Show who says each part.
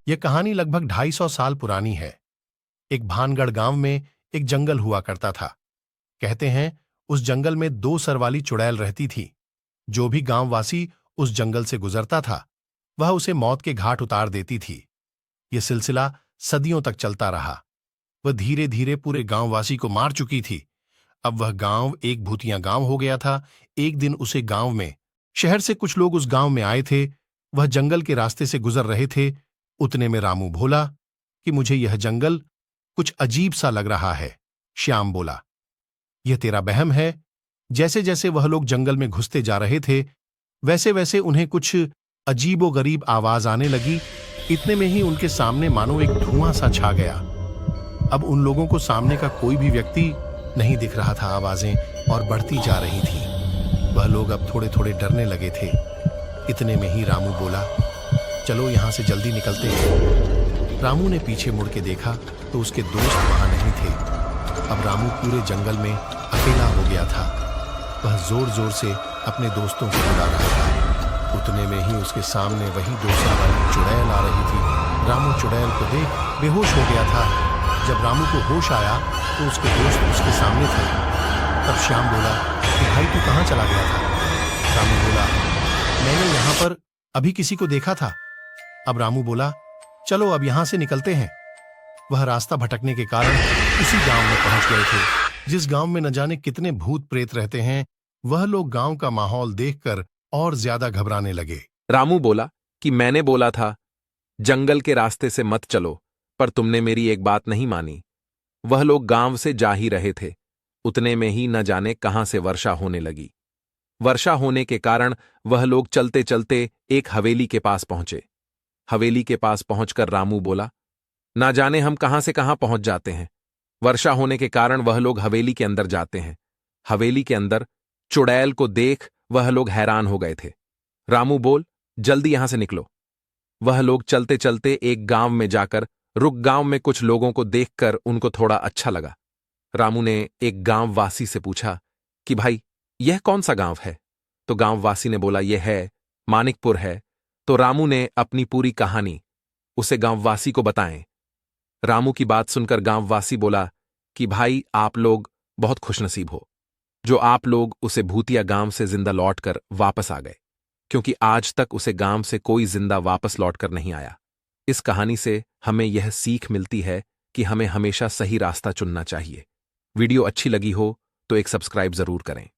Speaker 1: यह कहानी लगभग 250 साल पुरानी है। एक भानगढ़ गांव में एक जंगल हुआ करता था। कहते हैं उस जंगल में 2 सर वाली चुड़ैल रहती थी। जो भी गांववासी उस जंगल से गुजरता था वह उसे मौत के घाट उतार देती थी। यह सिलसिला सदियों तक चलता रहा। वह धीरे धीरे पूरे गांववासी को मार चुकी थी। अब वह गांव एक भूतिया गांव हो गया था। एक दिन उसे गांव में शहर से कुछ लोग उस गांव में आए थे। वह जंगल के रास्ते से गुजर रहे थे। उतने में रामू बोला कि मुझे यह जंगल कुछ अजीब सा लग रहा है। श्याम बोला, यह तेरा वहम है। जैसे जैसे वह लोग जंगल में घुसते जा रहे थे वैसे वैसे उन्हें कुछ अजीबोगरीब आवाज आने लगी। इतने में ही उनके सामने मानो एक धुआं सा छा गया। अब उन लोगों को सामने का कोई भी व्यक्ति नहीं दिख रहा था। आवाजें और बढ़ती जा रही थी। वह लोग अब थोड़े थोड़े डरने लगे थे। इतने में ही रामू बोला, चलो यहां से जल्दी निकलते हैं। रामू ने पीछे मुड़ के देखा तो उसके दोस्त वहां नहीं थे। अब रामू पूरे जंगल में अकेला हो गया था। वह जोर जोर से अपने दोस्तों को बुला रहा था। उतने में ही उसके सामने वही 2 सर वाली चुड़ैल आ रही थी। रामू चुड़ैल को देख बेहोश हो गया था। जब रामू को होश आया तो उसके दोस्त उसके सामने थे। तब श्याम बोला कि भाई तू कहां चला गया था? रामू बोला, मैंने यहां पर अभी किसी को देखा था। अब रामू बोला, चलो अब यहां से निकलते हैं। वह रास्ता भटकने के कारण उसी गांव में पहुंच गए थे जिस गांव में न जाने कितने भूत प्रेत रहते हैं। वह लोग गांव का माहौल देखकर और ज्यादा घबराने लगे।
Speaker 2: रामू बोला कि मैंने बोला था जंगल के रास्ते से मत चलो, पर तुमने मेरी एक बात नहीं मानी। वह लोग गांव से जा ही रहे थे। उतने में ही न जाने कहां से वर्षा होने लगी। वर्षा होने के कारण वह लोग चलते चलते एक हवेली के पास पहुंचे। हवेली के पास पहुंचकर रामू बोला, ना जाने हम कहां से कहां पहुंच जाते हैं। वर्षा होने के कारण वह लोग हवेली के अंदर जाते हैं। हवेली के अंदर चुड़ैल को देख वह लोग हैरान हो गए थे। रामू बोल, जल्दी यहां से निकलो। वह लोग चलते चलते एक गांव में जाकर रुक। गांव में कुछ लोगों को देखकर उनको थोड़ा अच्छा लगा। रामू ने एक गांववासी से पूछा कि भाई यह कौन सा गांव है? तो गांववासी ने बोला, यह है मानिकपुर है। तो रामू ने अपनी पूरी कहानी उसे गांववासी को बताएं। रामू की बात सुनकर गांववासी बोला कि भाई आप लोग बहुत खुशनसीब हो जो आप लोग उसे भूतिया गांव से जिंदा लौटकर वापस आ गए, क्योंकि आज तक उसे गांव से कोई जिंदा वापस लौटकर नहीं आया। इस कहानी से हमें यह सीख मिलती है कि हमें हमेशा सही रास्ता चुनना चाहिए। वीडियो अच्छी लगी हो तो एक सब्सक्राइब जरूर करें।